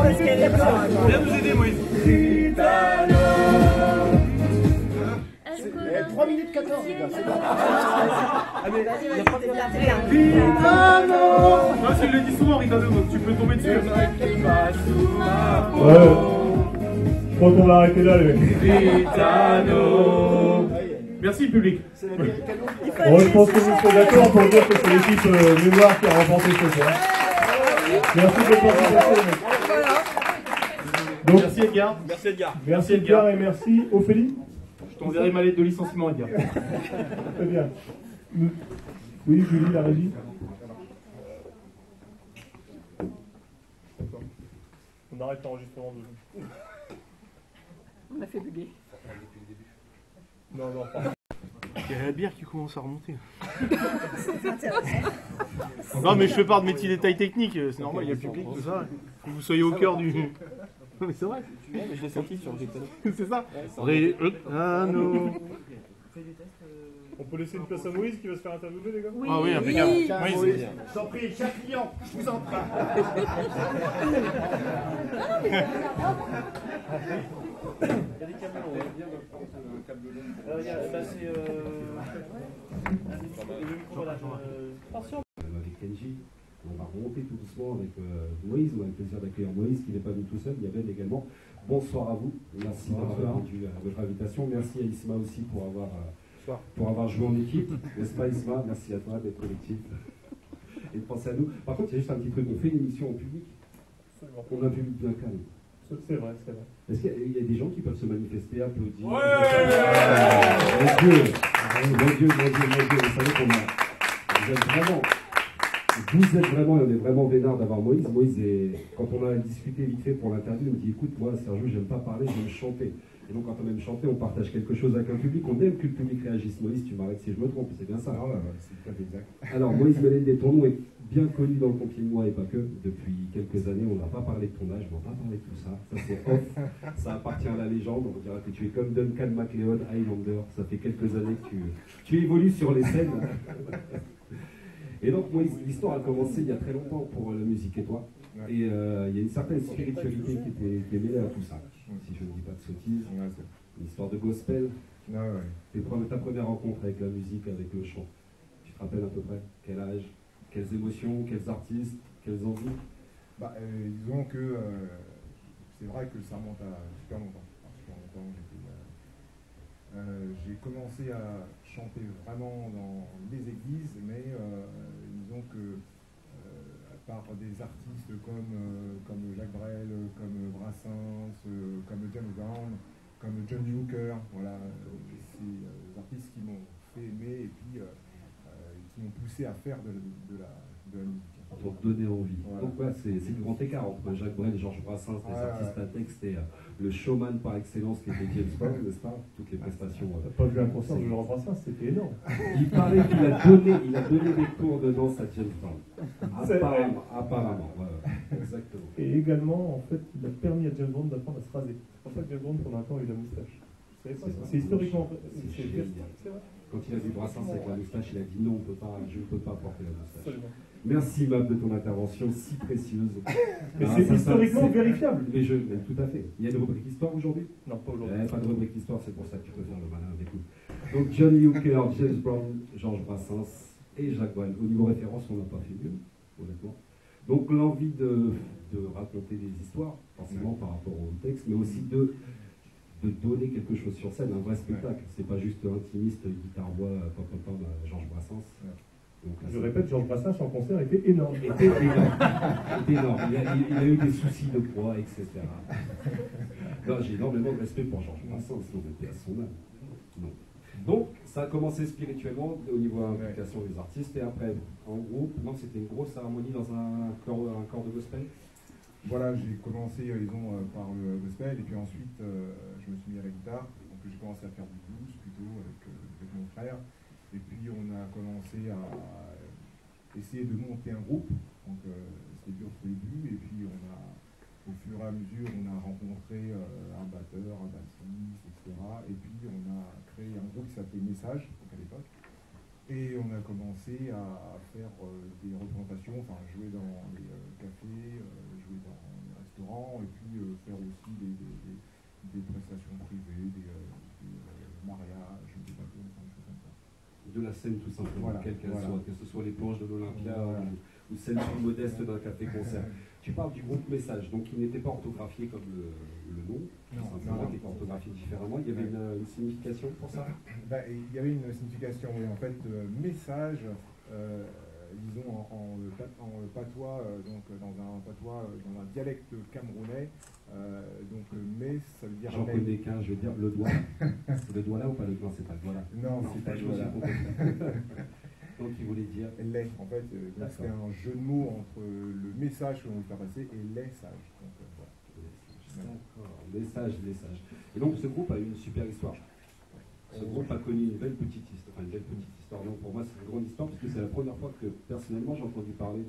Viens nous aider, Moïse. 3 minutes 14, c'est bon. Non, si je le dis souvent, Ritano, donc tu peux tomber dessus. Ouais. Je crois qu'on va arrêter là, les mecs. Ritano. Merci, public. Bon, je pense que vous serez d'accord pour dire que c'est l'équipe Mémoire qui a remporté ce soir. Merci de votre participation, les mecs. Donc, Merci, Edgar. Merci Edgar. merci Edgar et merci Ophélie. Je t'enverrai ma lettre de licenciement, Edgar. Très bien. Oui, Julie, la régie. On arrête l'enregistrement de vous. On a fait bugger. Non, non, pardon. Il y a la bière qui commence à remonter. Non, mais je fais part de mes petits détails techniques. C'est normal, il y a le public, tout ça. Faut que vous soyez au cœur du... Non, mais c'est vrai. Mais je l'ai senti sur Ritano. C'est ça. On peut laisser une place à Moïse qui va se faire interviewer, les gars? Oui. Ah oui, impeccable. Moïse, je t'en prie, chaque client, je vous en prie. Il y a des câbles longs, on vient de prendre le câble long. Alors, il y a, bah, c'est avec Kenji, on va remonter tout doucement avec Moïse. On a le plaisir d'accueillir Moïse qui n'est pas venu tout seul, il y a Ben également. Bonsoir à vous, merci d'avoir répondu à votre invitation. Merci à Isma aussi pour avoir joué en équipe. N'est-ce pas Isma? Merci à toi d'être collectif et de penser à nous. Par contre, il y a juste un petit truc, on fait une émission en public. On a un public bien calme. C'est vrai, c'est vrai. Est-ce qu'il y a des gens qui peuvent se manifester, applaudir? Ouais. Mon Dieu, vous savez qu'on a... Vous êtes vraiment, et on est vraiment vénard d'avoir Moïse. Moïse, quand on a discuté vite fait pour l'interview, il me dit, écoute, moi, Sergio, j'aime pas parler, j'aime chanter. Et donc, quand on aime chanter, on partage quelque chose avec un public, on aime que le public réagisse. Moïse, tu m'arrêtes si je me trompe, c'est bien ça. C'est tout à fait exact. Alors, Moïse Méléndé, ton nom est bien connu dans le Compiègnois et pas que. Depuis quelques années, on n'a pas parlé de ton âge, on n'a pas parlé de tout ça. Ça, c'est off. Ça appartient à la légende. On dira que tu es comme Duncan MacLeod, Highlander. Ça fait quelques années que tu évolues sur les scènes. Et donc, Moïse, l'histoire a commencé il y a très longtemps pour la musique et toi. Et il y a une certaine spiritualité qui est mêlée à tout ça. Si je ne dis pas de sottises. Une histoire de gospel. Ta première rencontre avec la musique, avec le chant. Tu te rappelles à peu près quel âge, quelles émotions, quels artistes, quelles envies? Disons que c'est vrai que ça remonte à super longtemps. Super longtemps, j'ai commencé à chanter vraiment dans les églises, mais disons que par des artistes comme Jacques Brel, comme Brassens, comme James Brown, comme John Hooker, voilà, ces artistes qui m'ont fait aimer et puis qui m'ont poussé à faire de la musique. Pour donner envie. Voilà. Donc ouais, c'est le grand écart entre Jacques Brel et Georges Brassens, les artistes à texte et le showman par excellence qui était James Brown, n'est-ce pas? Toutes les prestations. T'as pas vu un concert de Georges Brassens, c'était énorme. Il paraît qu'il a donné des cours de danse à James Brown. Apparemment, ouais, exactement. Et également, en fait, il a permis à James Brown d'apprendre à se raser. C'est pour ça que James Brown, pendant un temps, a eu la moustache. Vous savez pas, c'est historiquement vrai. C'est vrai. Quand il a vu Brassens avec la moustache, il a dit non, je ne peux pas porter la moustache. Absolument. Merci Mab de ton intervention si précieuse. Mais c'est historiquement vérifiable. Mais tout à fait. Il y a une rubrique histoire aujourd'hui? Non, pas aujourd'hui. Pas de rubrique histoire, c'est pour ça que tu peux faire le malin avec nous. Donc Johnny Hooker, James Brown, Georges Brassens et Jacques Brel. Au niveau référence, on n'a pas fait mieux, honnêtement. Donc l'envie de raconter des histoires, forcément par rapport au texte, mais aussi de donner quelque chose sur scène, un vrai spectacle. C'est pas juste intimiste, guitare-voix, pop-pop, Georges Brassens. Donc, là, je répète, Georges Brassens en concert était énorme. Était énorme. Il a eu des soucis de poids, etc. Non, j'ai énormément de respect pour Georges Brassens, on était à son âme. Non. Donc, ça a commencé spirituellement au niveau de l'implication des artistes, et après, en groupe, non, c'était une grosse cérémonie dans un corps de gospel. Voilà, j'ai commencé, disons, par le gospel, et puis ensuite, je me suis mis à la guitare. Donc, j'ai commencé à faire du blues, plutôt, avec mon frère. Et puis, on a commencé à essayer de monter un groupe. Donc, c'était dur au début. Et puis, au fur et à mesure, on a rencontré un batteur, un bassiste, etc. Et puis, on a créé un groupe qui s'appelait Message, donc à l'époque. Et on a commencé à faire des représentations, enfin jouer dans les cafés, jouer dans les restaurants, et puis faire aussi des prestations privées, des mariages, des bateaux, des choses comme ça. De la scène tout simplement, voilà, quelle qu'elle soit, que ce soit les planches de l'Olympia ou celle plus modeste d'un café-concert. Tu parles du groupe Message, donc il n'était pas orthographié comme le nom, simplement qui était orthographié différemment. Il y avait une signification pour ça? Il y avait une signification, oui. En fait, message, disons en patois, donc dans un patois, dans un dialecte camerounais, donc mais ça veut dire. J'en connais qu'un, je veux dire le doigt. C'est le doigt là ou pas le doigt? C'est pas le doigt là. Non, c'est pas le doigt là. Donc il voulait dire lait, en fait, c'était un jeu de mots entre le message que l'on veut faire passer et les sages. Donc, voilà. D'accord, message. Et donc ce groupe a eu une super histoire. Ce groupe a connu une belle petite histoire. Donc pour moi c'est une grande histoire parce que c'est la première fois que personnellement j'ai entendu parler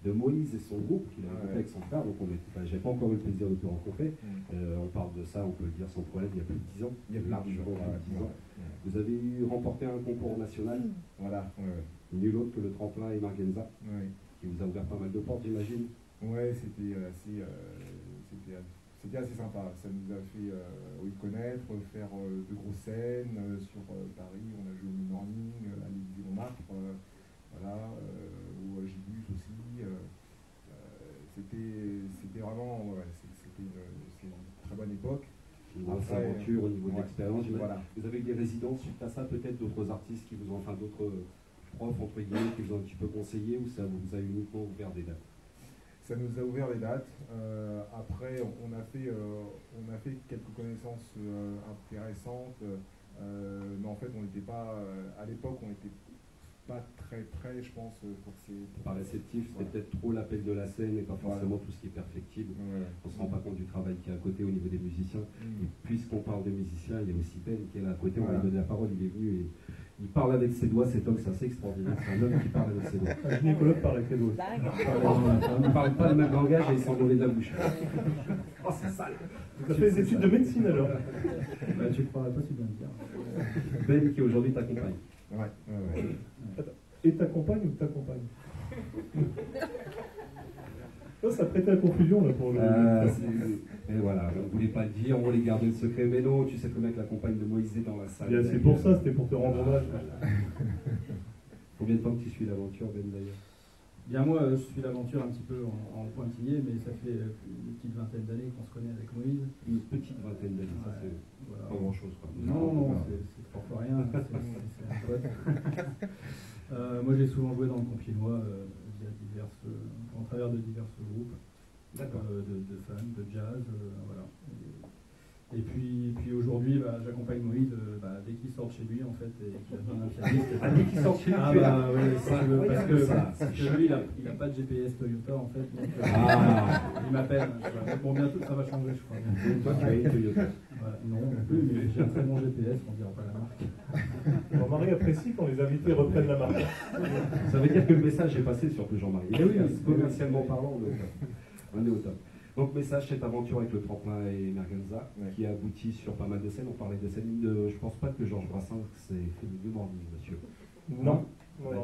de Moïse et son groupe qu'il avait fait avec son frère. Donc j'ai pas encore eu le plaisir de te rencontrer. On parle de ça, on peut le dire sans problème, il y a plus de 10 ans. Il y a largement plus de 10 ans. Vous avez remporté un concours national. Voilà. Nul autre que le tremplin et Margenza, qui vous a ouvert pas mal de portes, j'imagine. Ouais, c'était assez sympa. Ça nous a fait connaître, faire de grosses scènes sur Paris. On a joué au Morning, à l'Élysée-Montmartre, voilà, au Gibus aussi. C'était vraiment, c'était une très bonne époque. Une grosse aventure au niveau de l'expérience. Voilà. Vous avez eu des résidences suite à ça, peut-être d'autres artistes qui vous ont, enfin d'autres profs entre guillemets qui vous ont un petit peu conseillé, ou ça vous a uniquement ouvert des dates? Ça nous a ouvert des dates. Après, on a fait quelques connaissances intéressantes, mais en fait, on n'était pas, à l'époque, on n'était pas très près, je pense, pour ces... Pas réceptif, c'était peut-être trop l'appel de la scène et pas forcément tout ce qui est perfectible. On ne se rend pas compte du travail qui est à côté au niveau des musiciens. Et puisqu'on parle des musiciens, il y a aussi Ben qui est là à côté, on lui a donné la parole, il est venu et il parle avec ses doigts, cet homme c'est assez extraordinaire, c'est un homme qui parle avec ses doigts. Un gynécologue parle avec les doigts. Il ne parle pas le même langage et il s'en mauvais de la bouche. Oh, c'est sale. Tu as fait des études de médecine alors? Tu ne parles pas si bien dire. Ben qui aujourd'hui t'accompagne. Et ta compagne ou ta compagne? Ça prêtait à confusion là pour le. Et voilà, on ne voulait pas le dire, on voulait garder le secret, mais non, tu sais que le mec, la compagne de Moïse est dans la salle. C'est pour ça, c'était pour te rendre hommage. Combien de temps que tu suis l'aventure, Ben, d'ailleurs? Bien moi, je suis l'aventure un petit peu en pointillé, mais ça fait une petite vingtaine d'années qu'on se connaît avec Moïse. Une petite vingtaine d'années, ça c'est voilà. pas grand-chose. Non, c'est trois fois rien, c'est un pote. Moi j'ai souvent joué dans le Compiègnois en travers de divers groupes de fans, de jazz, voilà. Et puis aujourd'hui, j'accompagne Moïse dès qu'il sort de chez lui, en fait, et qu'il a besoin d'un pianiste. Dès qu'il sort de chez lui, parce que lui, il n'a pas de GPS Toyota, en fait. Donc, il m'appelle. Bon, bientôt, ça va changer, je crois. Toi, tu as une Toyota. Voilà, non plus, mais j'ai un très bon GPS, on ne dira pas la marque. Jean-Marie apprécie quand les invités reprennent la marque. Ça veut dire que le message est passé, surtout Jean-Marie. Et oui, commercialement parlant, on est au top. Donc message, cette aventure avec le tremplin et Merganza, qui aboutit sur pas mal de scènes. On parlait de scènes je pense pas que Georges Brassens s'est fait le New Morning, monsieur. Non,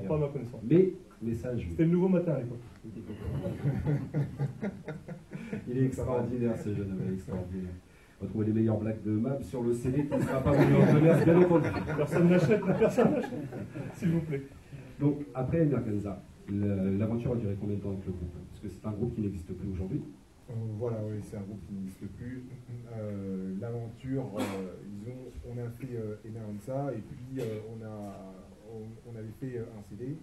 pas à ma connaissance. Mais message. C'était le Nouveau Matin à l'époque. Il est extraordinaire, ce jeune homme, extraordinaire. On va trouver les meilleures blagues de Mab sur le CD qui ne sera pas vendu en commerce, bien entendu. Personne n'achète, s'il vous plaît. Donc, après Merganza, l'aventure a duré combien de temps avec le groupe? Parce que c'est un groupe qui n'existe plus aujourd'hui. Voilà, oui, c'est un groupe qui n'existe plus. L'aventure, on a fait Emergenza et puis on avait fait un CD.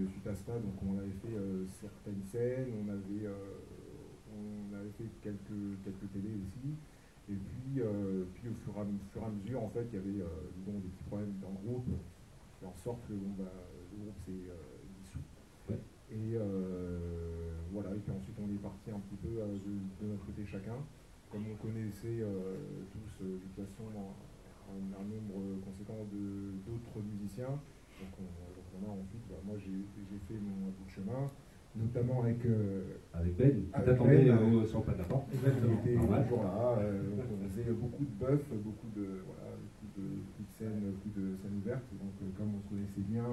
Suite à ça, donc on avait fait certaines scènes, on avait fait quelques télés aussi. Et puis au fur et à mesure, en fait, il y avait des petits problèmes dans le groupe, qui fait en sorte que le groupe s'est dissous. Ouais. Et voilà, et puis ensuite on est parti un petit peu de notre côté chacun. Comme on connaissait tous de toute façon un nombre conséquent d'autres musiciens, donc on a ensuite, moi j'ai fait mon bout de chemin, notamment avec Ben, qui t'attendait sur le pas de la porte. Exactement, il était toujours là, on faisait beaucoup de buffs, beaucoup de scènes ouvertes, donc comme on se connaissait bien.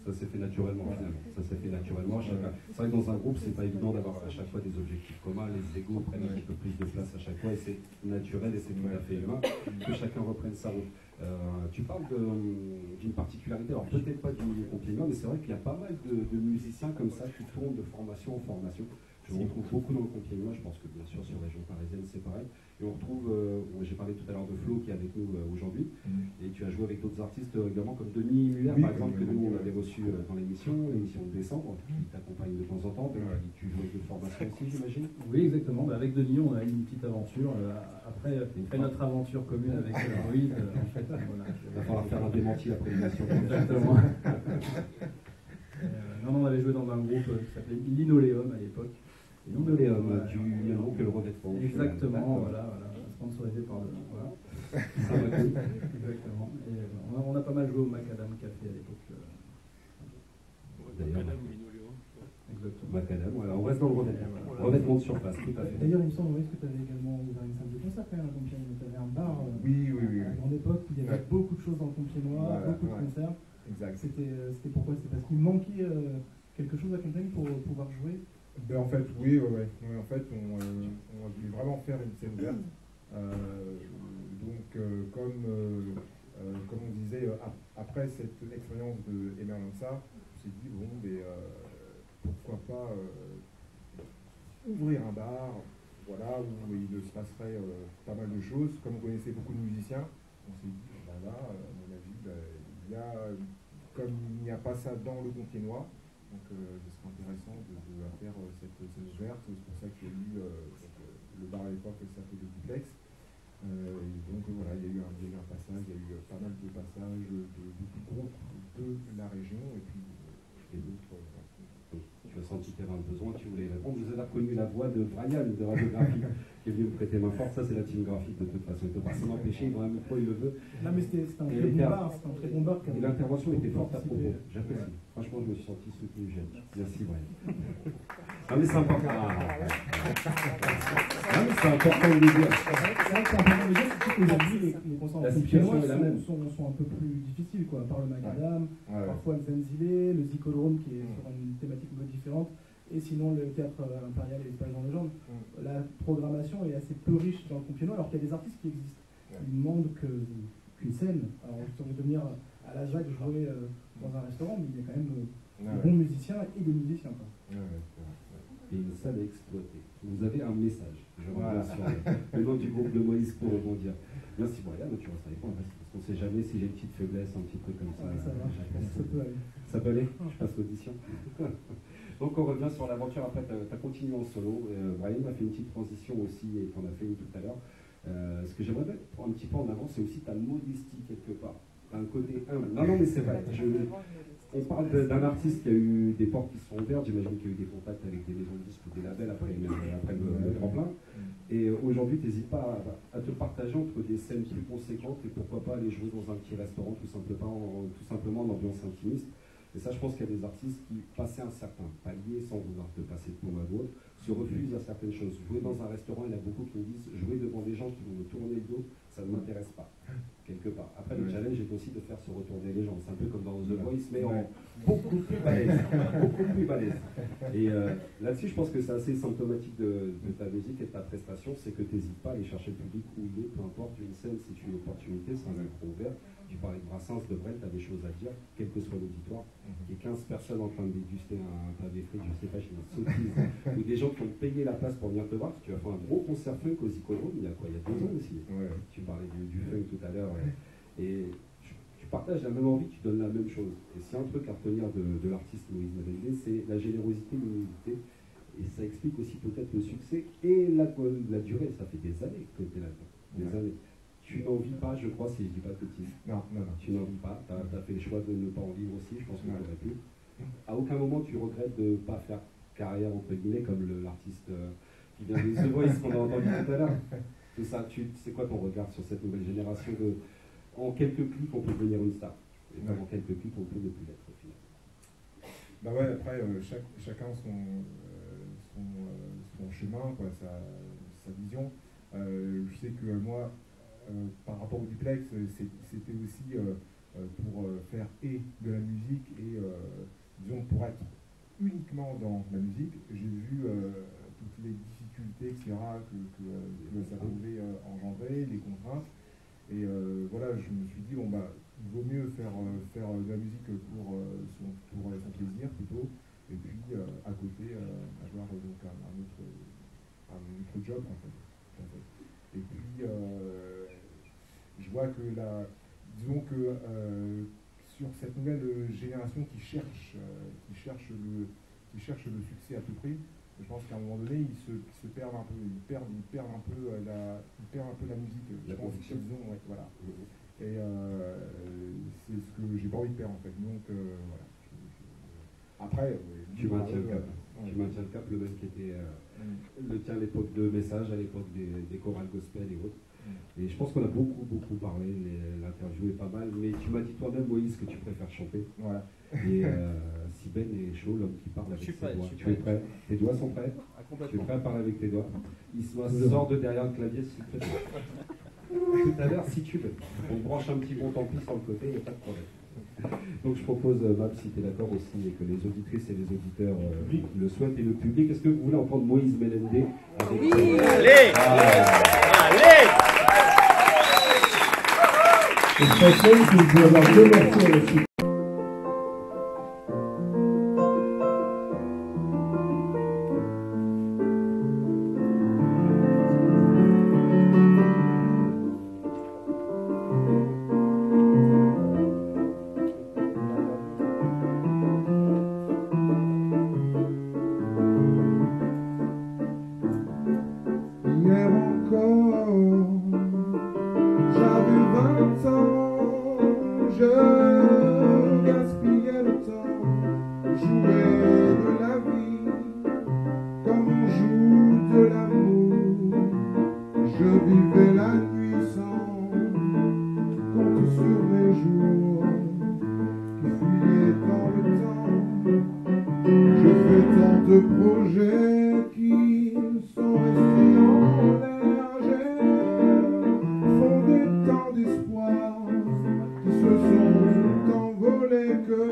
Ça s'est fait naturellement finalement. Ça s'est fait naturellement. C'est vrai que dans un groupe, c'est pas évident d'avoir à chaque fois des objectifs communs. Les égos prennent un petit peu plus de place à chaque fois et c'est naturel et c'est tout à fait humain que chacun reprenne sa route. Tu parles d'une particularité, alors peut-être pas du milieu Compiègnois, mais c'est vrai qu'il y a pas mal de musiciens comme ça qui tournent de formation en formation. Je retrouve beaucoup dans le Compiègnois, je pense que bien sûr sur la région parisienne c'est pareil. Et on retrouve, j'ai parlé tout à l'heure de Flo qui est avec nous aujourd'hui, et tu as joué avec d'autres artistes également comme Denis Muller par exemple, que nous on avait reçu dans l'émission de décembre, qui t'accompagne de temps en temps, tu joues avec de formation aussi j'imagine. Oui exactement, avec Denis on a eu une petite aventure, après notre aventure commune avec Moïse, en fait, voilà. Il va falloir faire un démenti après l'émission. Exactement. Non, on avait joué dans un groupe qui s'appelait Linoléum à l'époque. Linoléum, du même nom que le revêtement. Exactement, voilà, sponsorisé par le. Voilà. Ça va cool. Exactement. Et on a pas mal joué au Macadam Café à l'époque. D'ailleurs. Exactement. Macadam, voilà, on reste dans le revêtement de surface, tout à fait. D'ailleurs, il me semble que tu avais également ouvert une salle de concert quand même à Compiègne. Tu avais un bar oui. à une grande époque où il y avait beaucoup de choses dans le Compiègnois, beaucoup de concerts. Exact. C'était pourquoi? C'était parce qu'il manquait quelque chose à Compiègne pour pouvoir jouer? Ben, en fait, oui. En fait, on voulait vraiment faire une scène ouverte. Donc, comme on disait, après cette expérience de Emergenza, on s'est dit, bon, pourquoi pas ouvrir un bar, voilà, où il se passerait pas mal de choses. Comme on connaissait beaucoup de musiciens, on s'est dit, là, à mon avis, il y a, comme il n'y a pas ça dans le Compiègnois, donc ce serait intéressant de faire cette scène ouverte. C'est pour ça qu'il y a eu le bar à l'époque s'appelait le Duplex. Donc voilà, il y a eu un passage, il y a eu pas mal de passages de beaucoup de groupes de la région et puis d'autres. Tu as senti qu'il y avait un besoin, tu voulais répondre. Vous avez reconnu la voix de Brian de Radiographie qui est venu me prêter main forte. Ça, c'est la team graphique de toute façon. Il ne peut pas s'en empêcher, il a un micro, il le veut. Non, mais c'était un très bon bar. Et l'intervention était forte à propos. J'apprécie. Franchement, je me suis senti soutenu, j'aime. Merci, Brian. Ah, mais c'est important. C'est important de le dire. C'est important de le dire, surtout qu'aujourd'hui, les concerts en Compiègnois sont un peu plus difficiles, quoi. Par le Macadam, parfois le Zenzile, le Zicolone qui est sur une thématique un peu différente, et sinon le théâtre impérial et l'espace en légende. La programmation est assez peu riche dans le Compiègnois, alors qu'il y a des artistes qui existent. Il manque qu'une scène. Alors, si on veut devenir à la ZAC jouer dans un restaurant, mais il y a quand même Ouais. des bons musiciens et des musiciens. Quoi. Et une salle à exploiter. Vous avez un message. Je reviens Voilà. sur le nom du groupe de Moïse pour rebondir. Merci Brian, tu restes avec moi parce qu'on ne sait jamais si j'ai une petite faiblesse, un petit truc comme ça. Ouais, ça marche. Ça peut aller. Ça peut aller. Je passe l'audition. Donc on revient sur l'aventure. Après, tu as continué en solo. Brian a fait une petite transition aussi et tu en as fait une tout à l'heure. Ce que j'aimerais mettre un petit peu en avant, c'est aussi ta modestie quelque part. T'as un côté humble. Non, mais c'est vrai. On parle d'un artiste qui a eu des portes qui se sont ouvertes. J'imagine qu'il y a eu des contacts avec des maisons de disques ou des labels après le tremplin. Et aujourd'hui, tu n'hésites pas à te partager entre des scènes plus conséquentes et pourquoi pas aller jouer dans un petit restaurant tout simplement en ambiance intimiste. Et ça, je pense qu'il y a des artistes qui, passés un certain palier, sans vouloir te passer de pommes à d'autres, se refusent à certaines choses. Jouer dans un restaurant, il y en a beaucoup qui me disent jouer devant des gens qui vont me tourner le dos, ça ne m'intéresse pas, quelque part. Après, le challenge est aussi de faire se retourner les gens. C'est un peu comme dans The Voice, mais en beaucoup plus balèze. Beaucoup plus balèze. Et là-dessus, je pense que c'est assez symptomatique de ta musique et de ta prestation, c'est que tu n'hésites pas à aller chercher le public où il est, peu importe une scène, c'est une opportunité, c'est un micro ouvert. Tu parlais de Brassens, de Brel, tu as des choses à dire, quel que soit l'auditoire. Il y a 15 personnes en train de déguster un pavé frit, je ne sais pas, je dis une sottise, ou des gens qui ont payé la place pour venir te voir, parce que tu as fait un gros concert funk aux Icodromes, il y a quoi, il y a 2 ans aussi. Tu parlais du funk tout à l'heure, et tu partages la même envie, tu donnes la même chose. Et c'est un truc à retenir de l'artiste Moïse Malendé, c'est la générosité, l'humilité, et ça explique aussi peut-être le succès et la durée, ça fait des années que tu es là-dedans, des années. Tu n'en vis pas, je crois, si je ne dis pas de bêtises. Non. Tu n'en vis pas. Tu as fait le choix de ne pas en vivre aussi, je pense que tu aurais pu. À aucun moment tu regrettes de ne pas faire carrière, entre guillemets, comme l'artiste qui vient de The Voice qu'on a entendu tout à l'heure. Tout ça, c'est quoi ton regard sur cette nouvelle génération de, en quelques clics, on peut devenir une star. Et en quelques clics, on peut ne plus l'être au final. Bah ouais, après, chacun son chemin, quoi, sa vision. Je sais que moi, par rapport au duplex, c'était aussi pour faire de la musique et disons pour être uniquement dans la musique. J'ai vu toutes les difficultés, etc. que ça pouvait engendrer, les contraintes. Et voilà, je me suis dit, bon bah, il vaut mieux faire de la musique pour son plaisir plutôt, et puis à côté avoir donc un autre job en fait. Et puis je vois que disons que sur cette nouvelle génération qui cherche le succès à tout prix, je pense qu'à un moment donné ils se perdent un peu, ils perdent un peu la musique. La conviction. Voilà. Et c'est ce que j'ai pas envie de perdre en fait. Donc voilà. Après, tu maintiens le cap. Tu maintiens le cap, le même qui était le tien à l'époque de Message, à l'époque des chorales gospel et autres. Et je pense qu'on a beaucoup parlé, l'interview est pas mal, mais tu m'as dit toi-même, Moïse, que tu préfères chanter. Voilà. Et si Ben est chaud, l'homme qui parle avec ses doigts. Tu es prêt? Tes doigts sont prêts? Tu es prêt à parler avec tes doigts? Il sort de derrière le clavier, s'il te plaît. Tout à l'heure, si tu veux. On branche un petit bon tant pis sur le côté, il n'y a pas de problème. Donc je propose, Mab, si tu es d'accord aussi, et que les auditrices et les auditeurs le souhaitent, et le public, est-ce que vous voulez entendre Moïse Malendé avec... Oui. Allez. Et je pense même que vous pouvez avoir 2 morceaux là-dessus. Hier encore, j'avais 20 ans, je gaspillais le temps, jouais de la vie comme on joue de l'amour. Je vivais la nuit sans compter sur mes jours qui fuyaient dans le temps. Je fais tant de projets qui sont restés en l'air. J'ai fondé tant d'espoirs qui se sont envolés que